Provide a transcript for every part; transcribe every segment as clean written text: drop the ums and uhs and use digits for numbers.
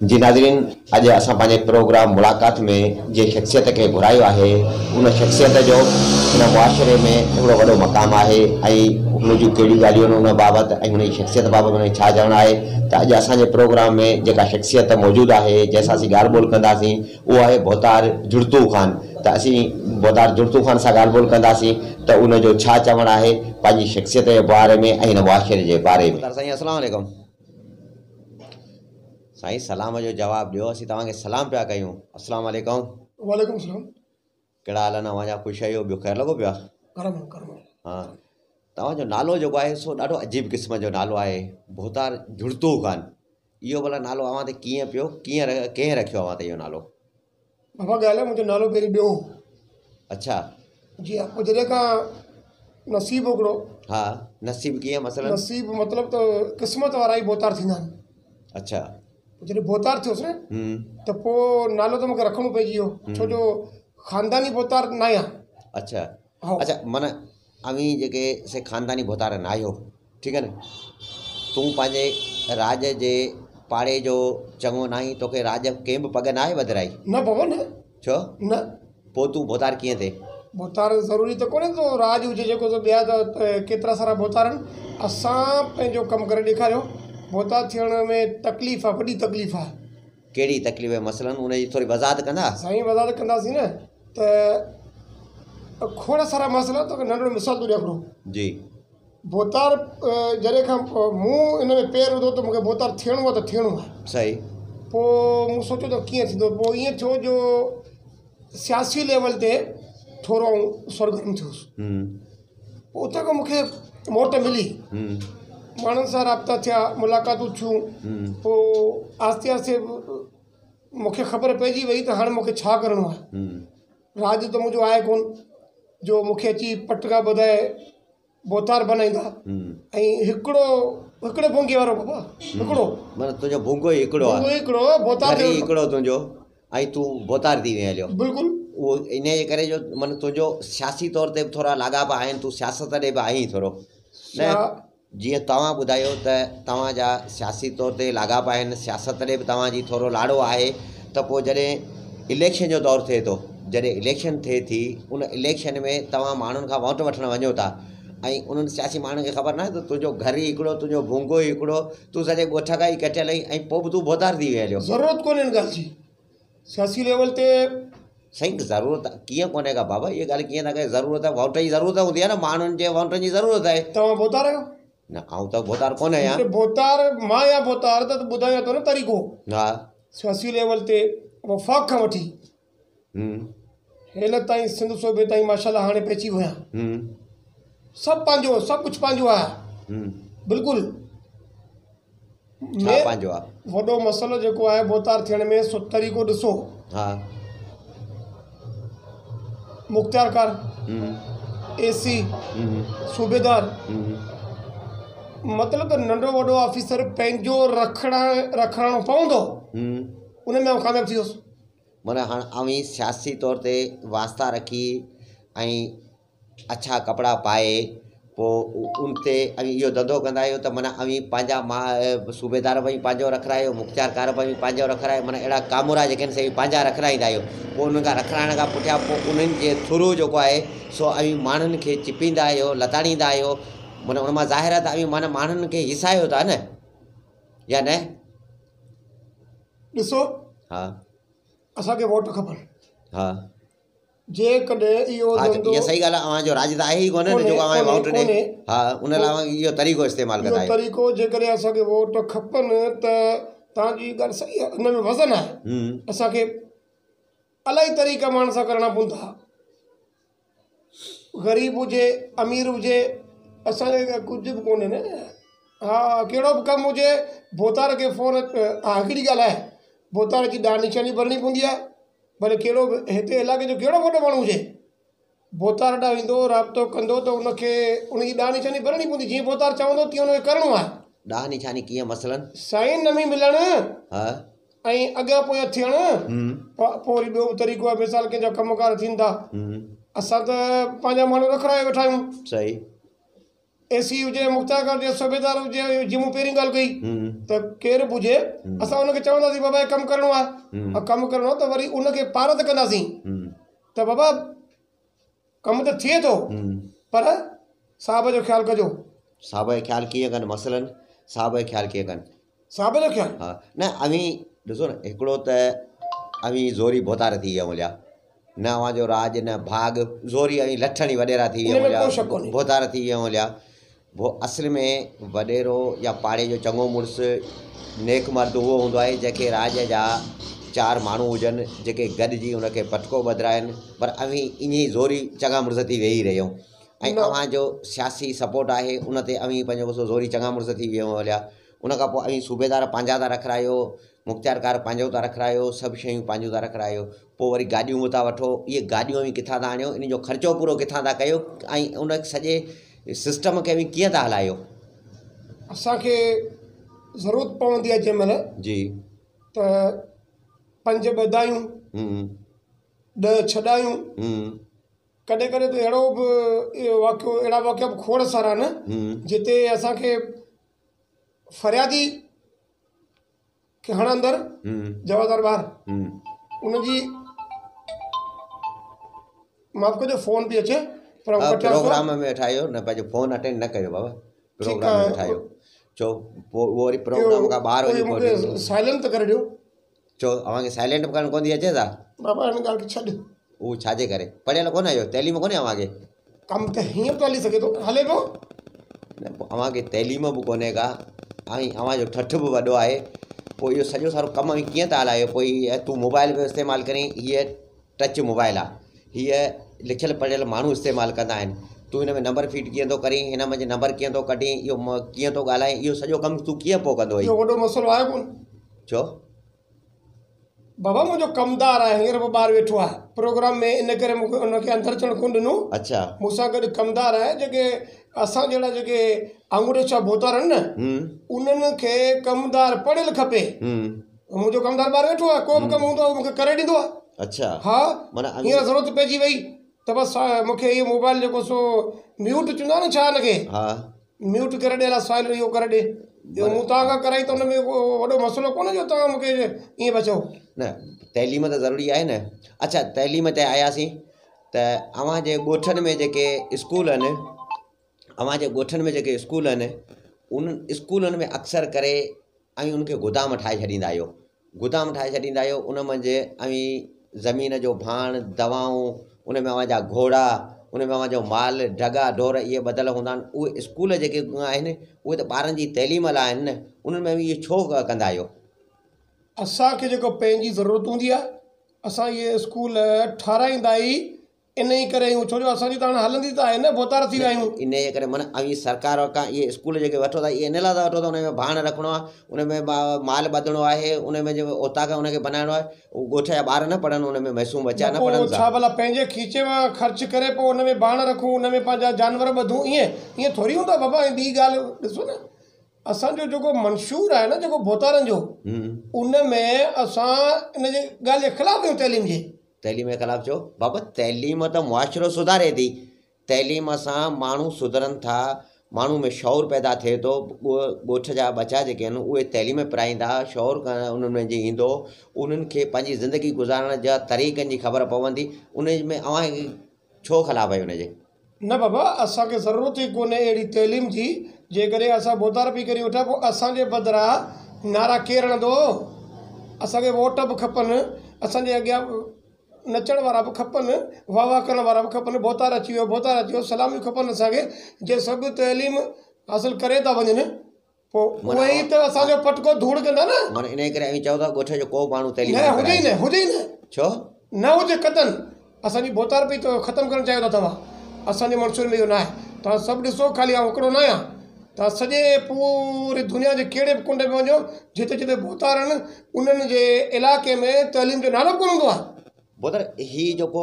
जी नाज़रीन, अॼु असां पंहिंजे प्रोग्राम मुलाक़ात में जे शख़्सियत खे घुरायो आहे, उन शख़्सियत जो हिन मुआशिरे में हिकिड़ो वॾो मक़ाम आहे ऐं हुन जूं कहिड़ियूं ॻाल्हियूं आहिनि उन बाबति ऐं हुन जी शख़्सियत बाबति हुन छा चवणु आहे। त अॼु असांजे प्रोग्राम में जेका शख़्सियत मौजूदु आहे, जंहिंसां असीं ॻाल्हि ॿोल कंदासीं, उहो आहे बोतार जुड़तू ख़ान। त असीं बोतार जुड़तू ख़ान सां ॻाल्हि ॿोल कंदासीं त उनजो छा चवणु आहे पंहिंजी शख़्सियत जे बारे में ऐं हिन मुआशिरे जे बारे में। साईं अस्सलाम वालेकुम। साईं सलाम जो जवाब ॾियो, असीं तव्हांखे सलाम पिया कयूं। अस्सलाम वालेकुम। वालेकुम सलाम। कहिड़ा हाल आहिनि? अवां जा ख़ुशि आहियो? ॿियो ख़ैरु लॻो पिया? हाँ, तव्हांजो नालो जेको आहे सो ॾाढो अजीब क़िस्म जो नालो आहे, बोतार जुड़तू ख़ान। इहो भला नालो अवां ते कीअं पियो, कंहिं रखियो अवां ते इहो नालो? बाबा ॻाल्हि आहे, मुंहिंजो नालो पहिरीं ॿियो। अच्छा जी हाँ, पोइ जॾहिं खां नसीब हिकिड़ो। हा, नसीब कीअं मसलन? नसीब मतिलबु त क़िस्मत वारा ई बोतार थींदा आहिनि। अच्छा, जॾहिं बोतार थियोसि न त पोइ नालो त मूंखे रखिणो पइजी वियो, छो जो ख़ानदानी बोतार न आहियां। अच्छा अच्छा, माना अवी जेके से ख़ानदानी बोतार न आहियो, ठीकु आहे न। तूं पंहिंजे राज जे पाड़े जो चङो न आहीं, तोखे राज कंहिं बि पग न आहे वधराई? न बाबा न। छो न? पोइ तूं बोतार कीअं थिए? बोतार ज़रूरी त कोन्हे तो राज हुजे जेको त ॿिया त केतिरा सारा बोतार आहिनि। असां पंहिंजो कमु करे ॾेखारियो। बोतार थियण में तकलीफ़ आहे, वॾी तकलीफ़ आहे। कहिड़ी तकलीफ़ आहे मसलन? उनजी थोरी वज़ाहत कंदा? साईं वज़ाहत कंदासीं न। त खोड़ सारा मसइला, तोखे नंढिड़ो मिसाल थो ॾियां हिकिड़ो। जी। बोतार जॾहिं खां मूं इन में पेर विधो त मूंखे बोतार थियणो आहे त थियणो आहे। सही। पोइ मूं सोचियो त कीअं थींदो। पोइ ईअं थियो जो सियासी लेवल ते थोरो सरगर्म थियुसि। पोइ उते खां मूंखे मोट मिली, माण्हुनि सां राब्ता थिया, मुलाक़ातूं थियूं। पोइ आस्ते आस्ते मूंखे ख़बर पइजी वई त हाणे मूंखे छा करिणो आहे। राज त मुंहिंजो आहे कोन जो मूंखे अची पटका ॿधाए बोतार बनाईंदा। ऐं हिकिड़े भूंगे वारो बाबा, हिकिड़ो माना तुंहिंजो भूंगो ई हिकिड़ो आहे? हिकिड़ो बोतार हिकिड़ो तुंहिंजो, ऐं तूं बोतार थी वई हलियो? बिल्कुलु। उहो इन जे करे जो माना तुंहिंजो सियासी तौर ते बि थोरा लाॻापा आहिनि, तूं सियासत ॾे बि आहीं थोरो न? जीअं तव्हां ॿुधायो त तव्हांजा सियासी तौर ते लाॻापा आहिनि, सियासत ॾे बि तव्हांजी थोरो लाड़ो आहे। त पोइ जॾहिं इलेक्शन जो दौरु थिए थो, जॾहिं इलेक्शन थिए थी, उन इलेक्शन में तव्हां माण्हुनि खां वोट वठणु वञो था ऐं उन्हनि सियासी माण्हुनि खे ख़बर न आहे त तुंहिंजो घर ई हिकिड़ो, तुंहिंजो भूंगो ई हिकिड़ो, तूं सॼे ॻोठ खां ई कटियल आई ऐं पोइ बि तूं बोतार थी हलियो। ज़रूरत कोन्हे हिन ॻाल्हि जी सियासी लेवल ते। साईं ज़रूरत कीअं कोन्हे का बाबा? इहा ॻाल्हि कीअं था कयो? ज़रूरत वोट जी ज़रूरत हूंदी आहे न, माण्हुनि जे वोटनि जी ज़रूरत आहे। तव्हां बोतार आहियो? न, आऊं त बोतार कोन आहियां। बोतार मां या बोतार त ॿुधायां थो न तरीक़ो। हा, सियासी लेवल ते वफ़ाक़ खां वठी हेल ताईं सिंध सूबे ताईं माशाल्लाह हाणे पहुची विया। सभु पंहिंजो, सभु कुझु पंहिंजो आहे। बिल्कुलु। पंहिंजो आहे। वॾो मसइलो जेको आहे बोतार थियण में, सो तरीक़ो ॾिसो। हा, मुख़्तियार कार, AC, सूबेदार, मतिलबु त नंढो वॾो ऑफिसर पंहिंजो रखणो पवंदो, उन में कामयाबु थी वियोसि। माना हाणे अवी सियासी तौर ते वास्ता रखी ऐं अच्छा कपिड़ा पाए पोइ उन ते इहो धंधो कंदा आहियो त माना अवी पंहिंजा सूबेदार बि पंहिंजो रखायो, मुख़्तियार कार बि पंहिंजो रखायो, माना अहिड़ा कामूरा जेके आहिनि से पंहिंजा रखाईंदा आहियो। पोइ उन्हनि खां रखाइण खां पुठियां पोइ उन्हनि जे थ्रू जेको आहे सो अवी माण्हुनि खे चिपींदा आहियो, लताड़ींदा आहियो। माना उन मां ज़ाहिर आहे त अवी माना माण्हुनि खे हिसायो था न, या न? ॾिसो, हा, असांखे वोट खपनि। हा, जेकॾहिं इहो इहा सही ॻाल्हि आहे। अव्हांजो राज त आहे ई कोन्हे न जेको अव्हां वोट ॾे। हा, उन लाइ इहो तरीक़ो इस्तेमालु कंदा आहियो। तरीक़ो जेकॾहिं असांखे वोट खपनि त तव्हांजी ॻाल्हि सही आहे, हिन में वज़न आहे। असांखे इलाही तरीक़ा माण्हुनि सां करणा पवंदा। ग़रीब हुजे, अमीर हुजे, असांजे कुझु बि कोन्हे न। हा, कहिड़ो बि कमु हुजे, बोतार खे फ़ोन। हा, हिकिड़ी ॻाल्हि आहे, बोतार जी ॾाढ निशानी भरणी पवंदी आहे। भले कहिड़ो बि हिते इलाइक़े जो कहिड़ो वॾो माण्हू हुजे, बोतार ॾांहुं ईंदो, राब्तो कंदो त उनखे उनजी ॾाढ निशानी भरणी पवंदी। जीअं बोतार चवंदो तीअं उनखे करिणो आहे। ॾाढ निशानी कीअं मसलन? साईं नमी मिलणु ऐं अॻियां पोयां थियणु। पोइ वरी ॿियो तरीक़ो आहे, मिसाल कंहिंजा कमकार थींदा, असां त पंहिंजा माण्हू रखराए वेठा आहियूं। सही। एसी हुजे मुख्तार जे सूबेदार हुजे जी मूं पहिरीं ॻाल्हि कई त केरु बि हुजे असां हुनखे चवंदासीं बाबा हे कमु करिणो आहे कमु करिणो त वरी उनखे पार त कंदासीं त बाबा कमु त थिए थो पर साहब जो ख़्यालु कजो। साहब जो ख़्यालु कीअं कनि मसलन साहब जो ख़्यालु कीअं कनि साहब जो ख़्यालु हा न अवी ॾिसो न हिकिड़ो त अवी ज़ोरी भोतार थी विया मुंहिंजा न अवां जो राज न भाग ज़ोरी अवी लठणी वॾेरा थी विया मुंहिंजा भोतार थी विया मुंहिंजा वो असल में वॾेरो या पाड़े जो चङो मुड़ुसु नेक मर्द उहो हूंदो आहे जंहिंखे राज जा 4 माण्हू हुजनि जेके गॾिजी उनखे पटको ॿधाइनि पर अवी ईअं ई ज़ोरी चङा मुड़ुस थी वेही रहियूं ऐं अव्हांजो सियासी सपोर्ट आहे उन ते अवी पंहिंजो ज़ोरी चङा मुड़ुस थी विया हलिया उन खां पोइ अवी सूबेदार पंहिंजा था रखायो मुख़्तियारकार पंहिंजो था रखायो सभु शयूं पंहिंजूं था रखायो पोइ वरी गाॾियूं था वठो इहे गाॾियूं बि किथां था आणियो इन जो ख़र्चो पूरो किथां था कयो ऐं उन सॼे सिस्टम खे बि कीअं था हलायो। असांखे ज़रूरत पवंदी आहे जंहिं महिल जी त 5 ॿधायूं 10 छॾायूं कॾहिं कॾहिं त अहिड़ो बि वाक़ियो अहिड़ा वाक़िया बि खोड़ सारा न जिते असांखे फरियादी खे हण अंदरि जवाबदार ॿार उनजी माफ़ कजो फ़ोन पई अचे प्रोग्राम में ठाहियो न पंहिंजो फ़ोन अटेंड न कयो बाबा प्रोग्राम में ठाहियो चो पोइ उहो वरी प्रोग्राम खां ॿाहिरि वञी साइलेंट त करे ॾियो चो अव्हांखे साइलेंट करणु कोन थी अचे छा बाबा हिन ॻाल्हि खे छॾ उहो छाजे करे पढ़ियल कोन आहियो तइलीम कोन्हे अव्हांखे कमु त हीअं थो हली सघे थो हले पियो न अव्हांखे तइलीम बि कोन्हे का ऐं अव्हांजो ठठ बि वॾो आहे पोइ इहो सॼो सारो कमु कीअं था हलायो पोइ तूं मोबाइल पियो इस्तेमालु करीं हीअ टच मोबाइल आहे हीअ लिखियल पढ़ियल माण्हू इस्तेमालु कंदा आहिनि तूं हिन में नंबर फीड कीअं थो करीं हिन में नंबर कीअं थो कढीं इहो कीअं थो ॻाल्हाए इहो सॼो कमु तूं कीअं पोइ कंदो इहो वॾो मसइलो आहे कोन छो बाबा मुंहिंजो कमदार आहे हींअर बि ॿाहिरि वेठो आहे प्रोग्राम में इन करे मूंखे उनखे अंदरि अचणु कोन ॾिनो अच्छा मूंसां गॾु कमदार आहे जेके असां जहिड़ा जेके आंगूर छा भोतार आहिनि न उन्हनि खे कमदार पढ़ियल खपे मुंहिंजो कमदार ॿाहिरि वेठो आहे को बि कमु हूंदो आहे मूंखे करे ॾींदो आहे अच्छा हा माना हींअर ज़रूरत पइजी वई त बसि मूंखे इहो मोबाइल जेको सो म्यूट चवंदो आहे न छा हिनखे हा म्यूट करे ॾे अला साइल इहो करे ॾे इहो मूं तव्हां खां कराई त हुन में वॾो मसइलो कोन्हे जो तव्हां मूंखे ईअं बचो न तइलीम त ज़रूरी आहे न अच्छा तइलीम ते आयासीं त अव्हांजे ॻोठनि में जेके स्कूल आहिनि अव्हांजे ॻोठनि में जेके स्कूल आहिनि उन्हनि स्कूलनि में अक्सर करे ऐं उनखे गोदाम ठाहे छॾींदा आहियो गोदाम ठाहे छॾींदा आहियो उन मंझि ऐं ज़मीन जो भाण दवाऊं उन में अव्हांजा घोड़ा उन में अव्हांजो माल ढगा ढोर इहे ॿधियल हूंदा आहिनि उहे स्कूल जेके आहिनि उहे त ॿारनि जी तइलीम लाइ आहिनि न उन्हनि में बि इहे छो कंदा आहियो असांखे जेको पंहिंजी ज़रूरत हूंदी आहे असां इहे स्कूल ठाराईंदा ई इन ई करे आहियूं छो जो असांजी त हाणे हलंदी त आहे न भोतार थी विया आहियूं इन जे करे माना ऐं सरकार खां इहे स्कूल जेके वठो था इहे इन लाइ था वठो था उन में भाण रखिणो आहे उन में माल ॿधणो आहे उन में जेको उतां खां उनखे बनाइणो आहे ॻोठ जा ॿार न पढ़नि उन में मैसूम बचा न पढ़नि छा भला पंहिंजे खीचे मां ख़र्चु करे पोइ उन में भाण रखूं उन में पंहिंजा जानवर ॿधूं ईअं थोरी हूंदो आहे बाबा ऐं ॿी ॻाल्हि ॾिसो न असांजो जेको मंशूर आहे न जेको भोतारनि जो उन में असां इन जे ॻाल्हि जे ख़िलाफ़ आहियूं तइलीम जे तइलीम जे ख़िलाफ़ चओ बाबा तइलीम त मुआशिरो सुधारे थी तइलीम सां माण्हू सुधरनि था माण्हू में शौर पैदा थिए थो ॻोठ जा बचा जेके आहिनि उहे तइलीम पिराईंदा शौर उन्हनि में जी ईंदो उन्हनि खे पंहिंजी ज़िंदगी गुज़ारण जा तरीक़नि जी ख़बर पवंदी उन में अव्हां छो ख़िलाफ़ आहे उनजे न बाबा असांखे ज़रूरत ई कोन्हे अहिड़ी तइलीम जी जेकॾहिं असां भोतार पई करे वठा पोइ असांजे बदिरां नारा केरु हणंदो असांखे वोट बि खपनि असांजे अॻियां नचण वारा बि खपनि वाह वाह करण वारा बि खपनि भोतार अची वियो सलामियूं खपनि असांखे जे सभु तइलीम हासिलु करे था वञनि पोइ उहे ई त असांजो पटको धूड़ कंदा न माना इन करे चओ था ॻोठ जो को माण्हू तइलीम हुजे ई न छो न हुजे कतन असांजी भोतार पई त ख़तमु करणु चाहियो था तव्हां असांजे मंशूर में इहो न आहे तव्हां सभु ॾिसो ख़ाली आउं हिकिड़ो न आहियां तव्हां सॼे पूरी दुनिया जे कहिड़े बि कुंड में वञो जिते जिते भोतार आहिनि उन्हनि जे इलाइक़े में तइलीम जो नालो कोन हूंदो आहे बोधर हीउ जेको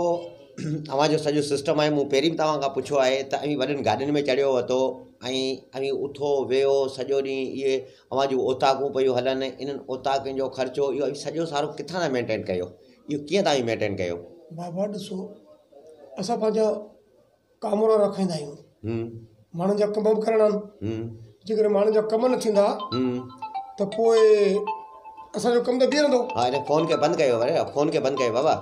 अव्हांजो सॼो सिस्टम आहे मूं पहिरीं बि तव्हां खां पुछियो आहे त अवी वॾनि गाॾियुनि में चढ़ियो वरितो ऐं उथो वेहो सॼो ॾींहुं इहे अव्हां जूं ओताकूं पियूं हलनि इन्हनि ओताकुनि जो ख़र्चो इहो सॼो सारो किथां था मेंटेन कयो इहो कीअं तव्हां मेंटेन कयो बाबा ॾिसो असां पंहिंजा कामोरा रखाईंदा आहियूं माण्हुनि जा कम बि करणा आहिनि जेकॾहिं माण्हुनि जा कम न थींदा त पोइ असांजो कमु त बीहंदो। हा हिन फ़ोन खे बंदि कयो वरे फ़ोन खे बंदि कयो बाबा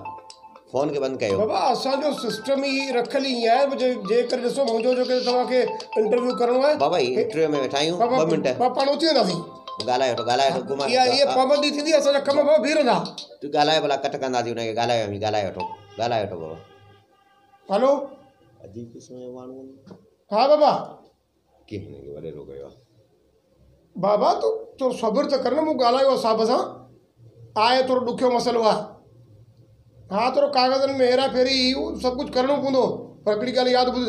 फ़ोन खे बंदि कयो बाबा असांजो सिस्टम ई रखियल ई आहे जेकर ॾिसो मुंहिंजो जेके तव्हांखे इंटरव्यू करिणो आहे बाबा इंटरव्यू में वेठा आहियूं 2 मिंट पाण उथी वेंदासीं ॻाल्हायो घुमा इहा पाबंदी थींदी असांजा कम बाबा बीह रहंदा तूं ॻाल्हाए भला कट कंदासीं हुनखे ॻाल्हाए वठो बाबा हलो अजीब क़िस्म जो माण्हू हा बाबा कीअं हिनखे वॾेरो कयो आहे बाबा तो सब्र त कर न मूं ॻाल्हायो साहिब सां आहे थोरो ॾुखियो मसइलो आहे हा थोरो कागज़नि में हेरा फेरी सभु कुझु करिणो पवंदो पर हिकिड़ी ॻाल्हि यादि ॿुध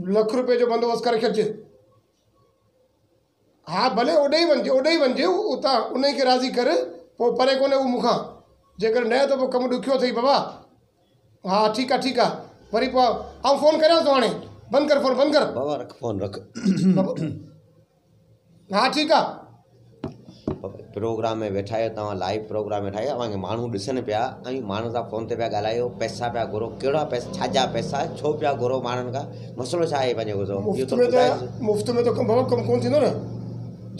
₹1 लख जो बंदोबस्तु करे छॾिजे हा भले ओॾे ई वञिजे उतां उन खे राज़ी कर पोइ परे कोन्हे उहो मूंखां जेकर न त पोइ कमु ॾुखियो अथई बाबा हा ठीकु आहे वरी पोइ आउं फ़ोन करियां थो हाणे बंदि कर फ़ोन बंदि कर बाबा रख फ़ोन रख हा ठीकु आहे प्रोग्राम में वेठा आहियो तव्हां लाइव प्रोग्राम में वेठा आहियो तव्हांखे माण्हू ॾिसनि पिया ऐं माण्हुनि सां फ़ोन ते पिया ॻाल्हायो पैसा पिया घुरो कहिड़ा पैसा छाजा पैसा छो पिया घुरो माण्हुनि खां मसइलो छा आहे पंहिंजो गुज़ो मुफ़्त में त कमु कोन थींदो न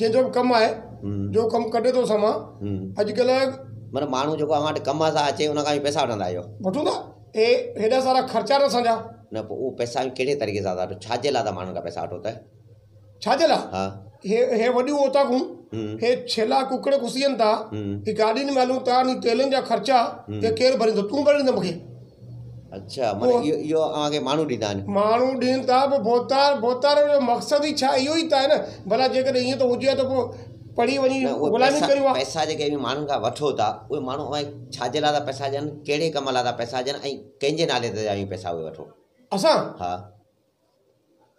जंहिंजो बि कमु आहे जो कमु कढे थो सां मां अॼुकल्ह मतिलबु माण्हू जेको अव्हां वटि कम सां अचे उन खां बि पैसा वठंदा आहियो वठूं था हेॾा सारा ख़र्चा न असांजा न पोइ उहो पैसा कहिड़े तरीक़े सां था वठो छाजे लाइ था माण्हुनि खां पैसा वठो त छाजे लाइ हा हे वॾियूं ओताकूं हे छेला कुकड़ घुसियनि था हे गाॾियुनि में हलूं था नी तेलनि जा ख़र्चा हे केरु भरींदो तूं भरींदो मूंखे अच्छा मतलब इहो अव्हांखे माण्हू ॾींदा आहिनि माण्हू ॾियनि था पोइ बोतार जो मक़सदु ई छा इहो ई त आहे न भला जेकॾहिं ईअं त हुजे त पोइ पढ़ी वञी गुलामी करियूं पैसा जेके माण्हुनि खां वठो था उहे माण्हू छाजे लाइ था पैसा ॾियनि कहिड़े कम लाइ था पैसा ॾियनि ऐं कंहिंजे नाले ते आहियूं पैसा उहे वठो असां हा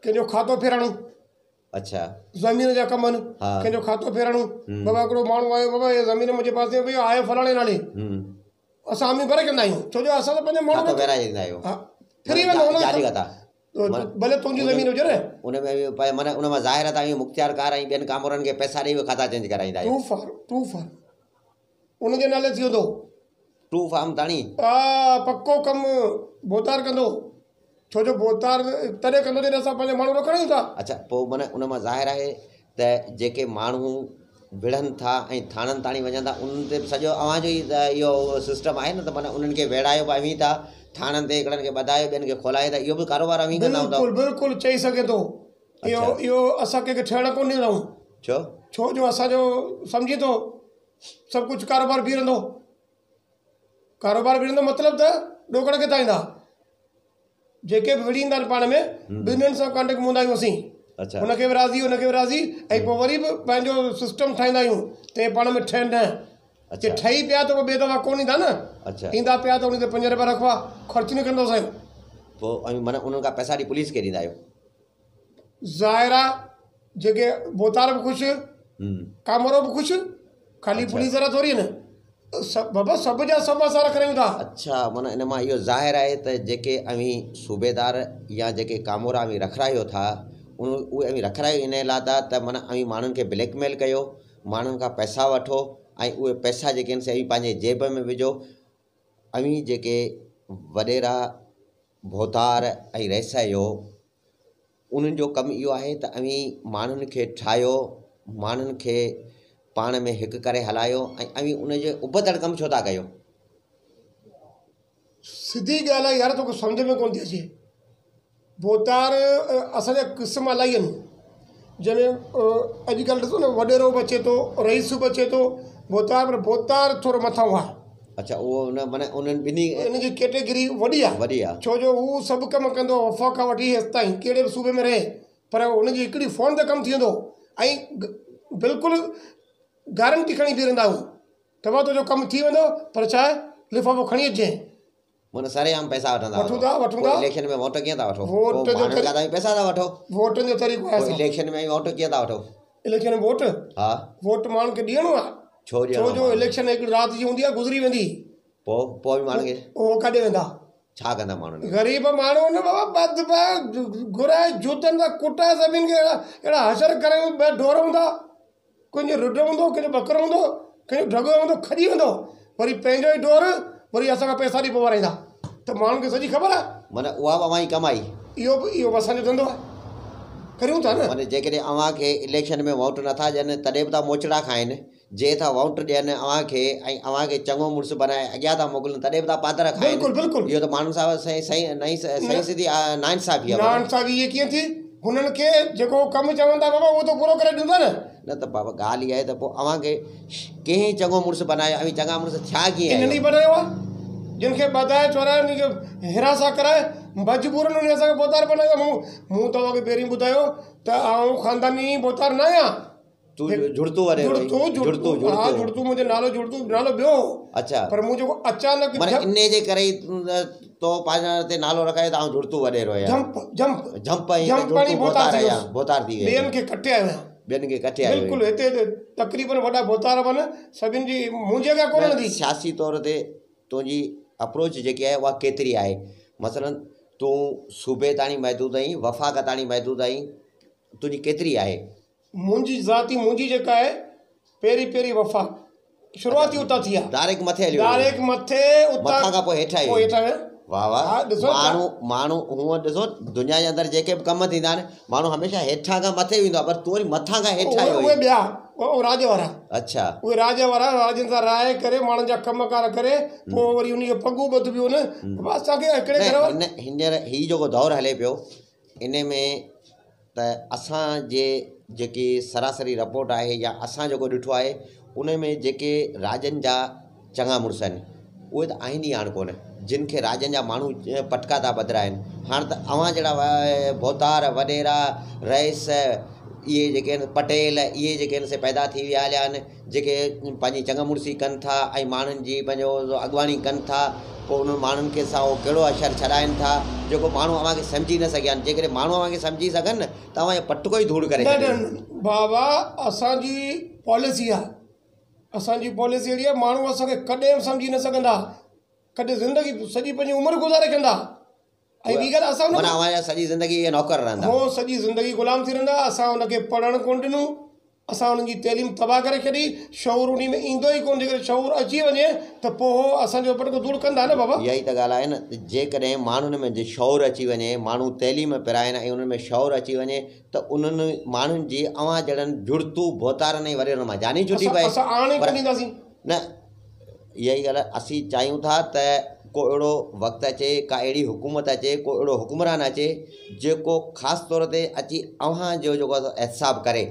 कंहिंजो खातो फेराइणो अच्छा ज़मीन जा कम आहिनि कंहिंजो खातो फेराइणो बाबा हिकिड़ो माण्हू आयो बाबा इहा ज़मीन मुंहिंजे पासे भई आहे फलाणे नाले असां अमी भरे कंदा आहियूं छो जो असां त पंहिंजे माण्हू फेराए ॾींदा आहियो फिरी वेंदो भले तुंहिंजी ज़मीन हुजे न उन में माना उन मां ज़ाहिर आहे मुख़्तियार कार ऐं ॿियनि कामरनि खे पैसा ॾेई खाता चेंज कराईंदा आहियो टू फार उनजे नाले थी वेंदो टू फार्म ताणी पको कमु बोतार कंदो छो जो बोतार तॾहिं कंदो जॾहिं असां पंहिंजा माण्हू रखण था अच्छा पोइ माना उन मां ज़ाहिर आहे त जेके माण्हू विढ़नि था ऐं थाणनि ताणी वञनि था उन्हनि ते सॼो अव्हांजो ई इहो सिस्टम आहे न त माना उन्हनि खे वेड़ायो पिया वीह था थाणनि ते हिकिड़नि खे ॿधायो ॿियनि खे खोलाए त इहो बि कारोबार अवी कंदा हूंदा बिल्कुलु चई सघे थो इहो असां कंहिंखे ठहण कोन ॾींदा आहियूं छो जो असांजो सम्झी थो सभु कुझु कारोबार बीह रहंदो मतिलबु त ॾोकड़ खे ठाहींदा जेके बि विड़ींदा आहिनि पाण में ॿिन्हिनि सां कॉन्टेक्ट हूंदा आहियूं असीं हुनखे बि राज़ी ऐं पोइ वरी बि पंहिंजो सिस्टम ठाहींदा आहियूं ते पाण में ठहनि न जे ठही पिया त पोइ ॿिए दफ़ा कोन ईंदा न ईंदा पिया त उन ते 5 रुपया रखवा ख़र्चु न कंदो असांजो पोइ माना उन्हनि खां पैसा ॾेई पुलिस खे ॾींदा आहियो ज़ाहिर आहे जेके बोतार बि ख़ुशि कामरो बि ख़ुशि खाली पुलिस वारा थोरी आहिनि बाबा सभु जा सभु असां रखरायूं था अच्छा माना इन मां इहो ज़ाहिर आहे त जेके अवी सूबेदार या जेके कामोरा अवी रखरायो था उहे अवी रखरायो इन लाइ था त माना अवी माण्हुनि खे ब्लैकमेल कयो माण्हुनि खां पैसा वठो ऐं उहे पैसा जेके आहिनि से अवी पंहिंजे जेब में विझो अवी जेके वॾेरा भोतार ऐं रहिसायो उन्हनि जो कमु इहो आहे त अवी माण्हुनि खे ठाहियो माण्हुनि खे पाण में हिकु करे हलायो ऐं अवी उनजे उबतड़ कमु छो था कयो सिधी ॻाल्हि आहे यार तोखे सम्झ में कोन थी अचे बोतार असांजा क़िस्म इलाही आहिनि जंहिंमें अॼुकल्ह ॾिसो न वॾेरो बि अचे थो रईस बि अचे थो बोतार थोरो मथां आहे अच्छा उहो माना उन्हनि ॿिन्ही इनजी कैटेगरी वॾी आहे छो जो हू सभु कमु कंदो वफ़ा खां वठी हेसि ताईं कहिड़े बि सूबे में रहे पर उनजी हिकिड़ी फ़ोन ते कमु थी वेंदो ऐं बिल्कुलु गारंटी खणी बीह रहंदा आहियूं तव्हां तुंहिंजो कमु थी वेंदो पर छा आहे लिफ़ाफ़ो खणी अचिजे माना सरेआम पैसा वठूं था इलेक्शन में वोट कीअं था वठो वोट जो पैसा था वठो वोटनि जो तरीक़ो आहे इलेक्शन में वोट कीअं था वठो इलेक्शन में वोट हा वोट माण्हुनि खे ॾियणो आहे छो जो इलेक्शन हिकिड़ी राति जी हूंदी आहे गुज़री वेंदी पोइ माण्हुनि खे उहो काॾे वेंदा छा कंदा माण्हू ग़रीब माण्हू न बाबा घुराए जूतनि सां कुटाए सभिनि खे अहिड़ा हशर करे ॿ ढोर हूंदा कंहिंजो रुड हूंदो कंहिंजो बकरो हूंदो कंहिंजो ढगो हूंदो खॼी वेंदो वरी पंहिंजो ई ढोर वरी असांखां पैसा ॾेई पोइ वाराईंदा त माण्हुनि खे सॼी ख़बर आहे माना उहा अवां जी कमाई इहो असांजो धंधो आहे, करियूं था न। माने जेकॾहिं अव्हांखे इलेक्शन में वोट नथा ॾियनि तॾहिं बि था मोचड़ा खाइनि, जे था वोट ॾियनि अव्हांखे ऐं अव्हांखे चङो मुड़ुसु बनाए अॻियां था मोकिलनि तॾहिं बि था पादर खाइनि। बिल्कुलु बिल्कुलु, इहो त माण्हुनि सां सही सिधी नाइंसाफ़ी आहे। नाइंसाफ़ी इहे कीअं थी? हुननि खे जेको कमु चवनि था बाबा उहो त पूरो करे ॾींदा न त बाबा ॻाल्हि इहा आहे त पोइ अव्हांखे कंहिं चङो मुड़ुसु बनायो ऐं चङा मुड़ुसु थिया कीअं? इन ॾींहुं बनायो आहे, जिन खे ॿधाए चोराए उन जो हिरासा कराए मजबूरन उन असांखे बोतार बनायो। मूं तव्हांखे पहिरीं ॿुधायो त आउं ख़ानदानी बोतार न आहियां। तूं जुड़तू वरे हा जुड़तू मुंहिंजो नालो जुड़तू नालो ॿियो। अच्छा, पर मूं जेको अचानक माने इन जे करे तो पंहिंजा ते नालो रखाए त आउं जुड़तू वरे रहियो जंप बोतार थी वियो, ॿियनि खे कटे आयो आहियां, ॿियनि खे कटे आयो। बिल्कुलु हिते तक़रीबन वॾा बोतार बि सभिनि जी मुंहिंजे अॻियां कोन हलंदी। सियासी तौर ते तुंहिंजी अप्रोच जेकी आहे उहा केतिरी आहे? मसलन तूं सूबे ताईं महदूद आहीं, वफ़ाक़ ताईं महदूद आहीं, तुंहिंजी केतिरी आहे? मुंहिंजी ज़ाती मुंहिंजी जेका आहे पहिरीं वफ़ाक़ शुरूआती उतां थी आहे, डायरेक्ट मथे हलियो, डायरेक्ट मथे मथां खां पोइ हेठां वियो। वाह वाह, माण्हू हूअं ॾिसो दुनिया जे अंदरि जेके बि कम थींदा आहिनि माण्हू हमेशह हेठां खां मथे वेंदो आहे, पर तूं वरी मथां खां हेठां आयो। उहे ॿिया राज वारा, अच्छा उहे राज वारा राजनि सां राय करे माण्हुनि जा कमकार करे पोइ वरी उन खे पगू ॿधबियूं आहिनि। असांखे हिकिड़े हींअर हीउ जेको दौरु हले पियो इन में त असांजे जेकी सरासरी रिपोर्ट आहे या असां जेको ॾिठो आहे उन में जेके राजनि जा चङा मुड़ुस आहिनि उहे त आहिनि ई हाणे कोन, जिन खे राजनि जा माण्हू पटका था बदिराइनि। हाणे त अव्हां जहिड़ा बोतार वॾेरा रईस इहे जेके आहिनि पटेल इहे जेके आहिनि से पैदा थी विया हलिया आहिनि, जेके पंहिंजी चङा मुड़ुसी कनि था ऐं माण्हुनि जी पंहिंजो अॻुवाणी कनि था, पोइ उन्हनि माण्हुनि खे सां उहो कहिड़ो अशर छॾाइनि था जेको माण्हू अव्हांखे सम्झी न सघिया आहिनि। जेकॾहिं माण्हू अव्हांखे सम्झी सघनि न त अव्हां पटको ई धूड़ करे बाबा असांजी पॉलिसी आहे, असांजी पॉलिसी अहिड़ी आहे माण्हू असांखे कॾहिं सम्झी न सघंदा, कॾहिं ज़िंदगी सॼी पंहिंजी उमिरि गुज़ारे कंदा ऐं ॿी ॻाल्हि असां सॼी ज़िंदगी नौकर रहंदा, हो सॼी ज़िंदगी ग़ुलाम थी रहंदा। असां हुनखे पढ़णु कोन ॾिनो, असां हुननि जी तइलीम तबाह करे छॾी, शऊर उन में ईंदो ई कोन। जेकॾहिं शऊर अची वञे त पोइ असांजो पटको दूर कंदा न बाबा। इहा ई त ॻाल्हि आहे न, जेकॾहिं माण्हुनि में जे शऊर अची वञे, माण्हू तइलीम पिराइनि ऐं उन्हनि में शऊर अची वञे त उन्हनि माण्हुनि जी अव्हां जहिड़नि जुड़तू बोतारनि ऐं वॾेरनि मां जानी छुटी पए न। इहा ई ॻाल्हि असीं चाहियूं था त को अहिड़ो वक़्तु अचे, का अहिड़ी हुकूमत अचे, को अहिड़ो हुकुमरान अचे जेको ख़ासि तौर ते अची अव्हांजो जेको एहसाबु करे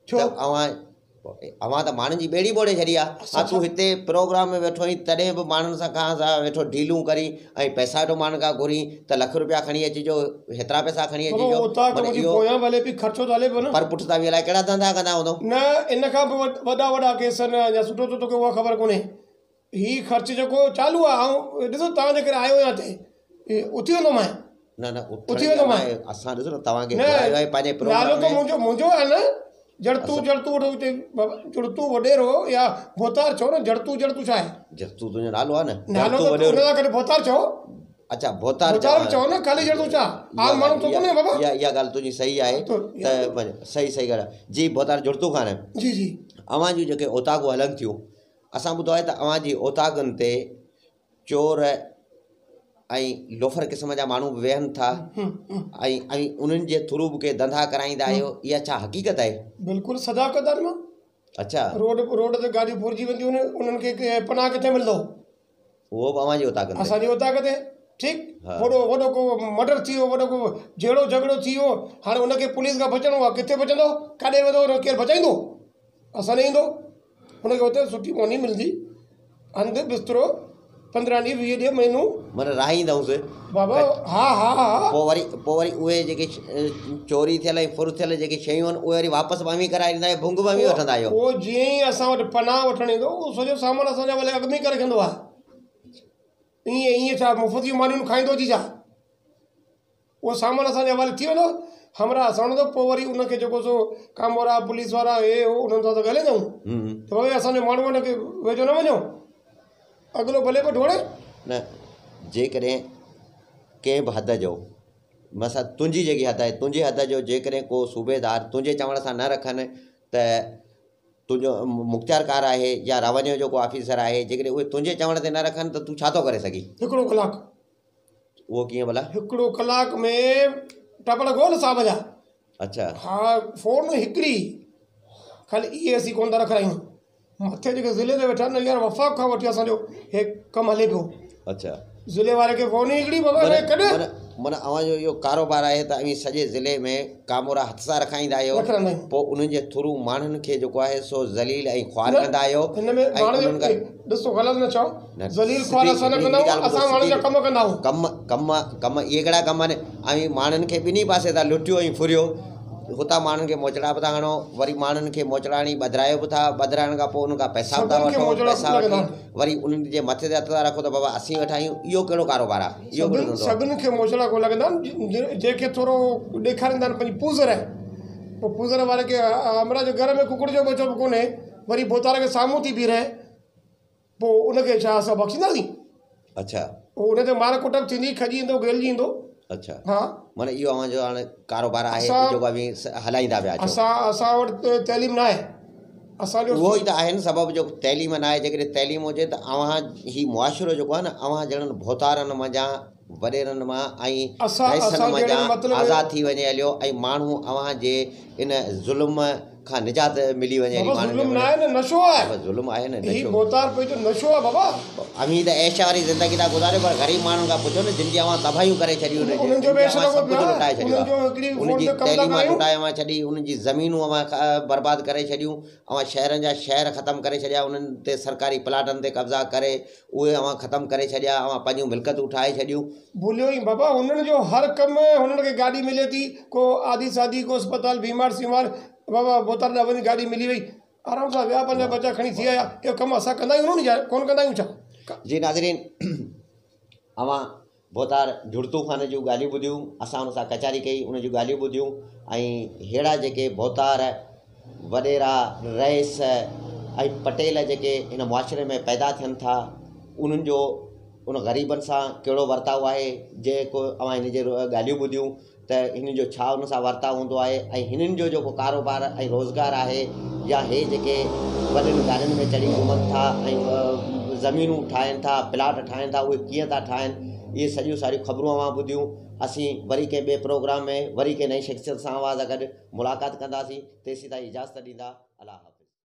त अव्हां त माण्हुनि जी ॿेड़ी ॿोड़े छॾी आहे। हा तूं हिते प्रोग्राम में वेठो आहीं तॾहिं बि माण्हुनि सां वेठो डीलूं करी ऐं पैसा हेॾो माण्हुनि खां घुरी त लख रुपया खणी अचिजो, हेतिरा पैसा खणी अचिजो, पर पुठि था बि अलाए कहिड़ा धंधा कंदा हूंदो न। इन खां पोइ वॾा केस आहिनि, सुठो तोखे उहा ख़बर कोन्हे। हीउ ख़र्चु जेको चालू आहे, ऐं ॾिसो तव्हां जेकॾहिं आयो या हिते उथी वेंदो मां न उथी वेंदो मां। असां ॾिसो न तव्हांखे नालो त मुंहिंजो आहे न, जड़तू वठो हिते जुड़तू वॾेरो या बोतार चओ न। जड़तू छा आहे? जड़तू तुंहिंजो नालो आहे न, नालो त बोतार चओ। अच्छा बोतार चओ न, ख़ाली जड़तू छा आम माण्हू तो कोन्हे बाबा। इहा ॻाल्हि तुंहिंजी सही आहे त सही ॻाल्हि आहे जी। बोतार जुड़तू खान जी जी अव्हां जूं जेके ओताकूं हलनि थियूं, असां ॿुधो आहे त अव्हां जी ओताकनि ते चोर ऐं लोफर क़िस्म जा माण्हू वेहनि था ऐं उन्हनि जे थ्रू बि के धंधा कराईंदा आहियो, इहा छा हक़ीक़त आहे? बिल्कुलु सदाकत आहे मां। अच्छा, रोड ते गाॾियूं फुरिजी वेंदियूं आहिनि, उन्हनि खे पनाह किथे मिलंदो? उहो बि अव्हांजी ओताकत, असांजी ओताकत आहे। ठीकु, वॾो को मर्डर थी वियो, वॾो को जहिड़ो झगड़ो थी वियो, हाणे उनखे पुलिस खां बचणो आहे, किथे बचंदो? काॾे वेंदो? केरु बचाईंदो? असां न ईंदो। हुनखे हुते सुठी मोनी मिलंदी, हंधि बिस्तरो 15 ॾींहं 20 ॾींहं महीनो माना राहींदुसि बाबा। हा हा हा, पोइ वरी उहे जेके चोरी थियल ऐं फुर थियल जेके शयूं आहिनि उहे वरी वापसि बमी कराए ॾींदा आहियो, भुंग बमी वठंदा आहियो। पोइ जीअं ई असां वटि पनाह वठणु ईंदो उहो सॼो सामान असांजा भले अॻु में करे रखंदो आहे। ईअं छा मुफ़्त जूं मानियूं खाईंदो जी छा? उहो सामान असांजे हवाले थी वेंदो, हमरा असां वठंदो। पोइ वरी उनखे जेको सो कमु वारा पुलिस वारा हे हो उन्हनि सां त ॻाल्हाईंदा आहियूं त भई असांजे माण्हूअ खे वेझो न वञो, अॻिलो भले पियो ढोड़े न। जेकॾहिं कंहिं बि हद जो मसा तुंहिंजी जेकी हद आहे, तुंहिंजे हद जो जेकॾहिं को सूबेदार तुंहिंजे चवण सां न रखनि त तुंहिंजो मुख़्तियारकार आहे या रेवेन्यू जो को ऑफिसर आहे, जेकॾहिं उहे तुंहिंजे चवण ते न रखनि त तूं छा थो करे सघीं? हिकिड़ो कलाकु वो कीअं भला? हिकिड़ो कलाक में टपड़ गोल साहब जा। अच्छा। हाँ फोन हिकिड़ी खाली इहे असीं कोन था रखायूं, मथे जेके ज़िले ते वेठा आहिनि यार वफ़ाक़ खां वठी असांजो हे कमु हले पियो। अच्छा। ज़िले वारे खे फोन ई हिकिड़ी बाबा कॾहिं माना अवां जो इहो कारोबार आहे त अवी सॼे ज़िले में कामोरा हथ सां रखाईंदा आहियो, पोइ उन्हनि जे थ्रू माण्हुनि खे जेको आहे सो ज़लील ऐं ख्वार कंदा आहियो। हिन में ॾिसो ग़लति न चओ, ज़लील ख्वार असां न कंदा आहियूं, असां माण्हुनि जा कम कंदा आहियूं। कम इहे कहिड़ा कम आहिनि? ऐं माण्हुनि खे ॿिन्ही पासे था लुटियो ऐं फुरियो, हुतां माण्हुनि खे मोचड़ा बि था हणो, वरी माण्हुनि खे मोचड़ाणी ॿधायो बि था, ॿधाइण खां पोइ उन खां पैसा बि था वठो, पैसा वठी वरी उन्हनि जे मथे ते हथ था रखो त बाबा असीं वेठा आहियूं। इहो कहिड़ो कारोबार आहे? इहो सभिनि खे मोचड़ा कोन लॻंदा आहिनि, जंहिंखे थोरो ॾेखारींदा आहिनि पंहिंजी पूज़र, पोइ पूज़र वारे खे हमरा जे घर में कुकड़ जो बचो बि कोन्हे, वरी बोतार खे साम्हूं थी बीहे, पोइ उनखे छा असां बख़्शींदासीं? अच्छा। पोइ उनते मार कुट बि थींदी, खजी ईंदो, गेलजी ईंदो। अच्छा। हाँ माना इहो अवां जो हाणे कारोबार आहे जेको अभी हलाईंदा पिया अचो। असां वटि तइलीम न आहे, असांजो उहो ई त आहे न सबबु जो तइलीम न आहे। जेकॾहिं तइलीम हुजे त अवां ही मुआशिरो जेको आहे न, अवां जहिड़नि भोतारनि मंझां वॾेरनि मां ऐं रईसनि मंझां आज़ादु थी वञे हलियो, ऐं माण्हू अवां जे इन ज़ुल्म खां निजात मिली वञे। ज़ुल्म आहे न, नशो आहे। ज़ुल्म आहे न, नशो बोतार पे जो नशो आहे बाबा। अमी त ऐश वारी ज़िंदगी था गुज़ारियो, पर ग़रीब माण्हुनि खां पुछो न जिन जी अवां तबाहियूं करे छॾियूं, उन्हनि जो सभु कुझु लुटाए छॾियो, उनजी तइलीम लुटाए अवां छॾी, उन्हनि जी ज़मीनूं अवां बर्बादु करे छॾियूं, अवां शहरनि जा शहर ख़तमु करे छॾिया, उन्हनि ते सरकारी प्लाटनि ते कब्ज़ा करे उहे अवां ख़तमु करे छॾिया, अवां पंहिंजूं मिल्कियतूं ठाहे छॾियूं। भुलियो ई बाबा, हुननि जो हर कमु, हुननि खे गाॾी मिले थी, को आदि शादी, को अस्पताल, बीमार सीमार, बाबा बोतार ॾांहुं वञी गाॾी मिली वई, आराम सां विया, पंहिंजा बच्चा खणी थी आया। इहो कमु असां कंदा आहियूं न, कोन कंदा आहियूं छा? जी नाज़रीन, अवां बोतार जुड़तू ख़ाने जूं ॻाल्हियूं ॿुधियूं, असां हुन सां कचारी कई, उन जूं ॻाल्हियूं ॿुधियूं, ऐं अहिड़ा जेके बोतार वॾेरा रईस ऐं पटेल जेके इन मुआशिरे में पैदा थियनि था, उन्हनि जो उन ग़रीबनि सां कहिड़ो वर्ताव आहे, जेको अवां हिन जे ॻाल्हियूं ॿुधियूं त हिन जो छा हुन सां वर्ताव हूंदो आहे, ऐं हिननि जो जेको कारोबार ऐं रोज़गार आहे, या हे जेके वॾनि गाॾियुनि में चढ़ी घुमनि था ऐं ज़मीनूं ठाहिनि था, प्लाट ठाहिनि था, उहे कीअं था ठाहिनि, इहे सॼियूं सारियूं ख़बरूं अवां ॿुधियूं। असीं वरी कंहिं ॿिए प्रोग्राम में वरी कंहिं नई शख़्सियत सां आवाज़ गॾु मुलाक़ात कंदासीं। तेसीं ताईं इजाज़त ॾींदा। अल्लाह।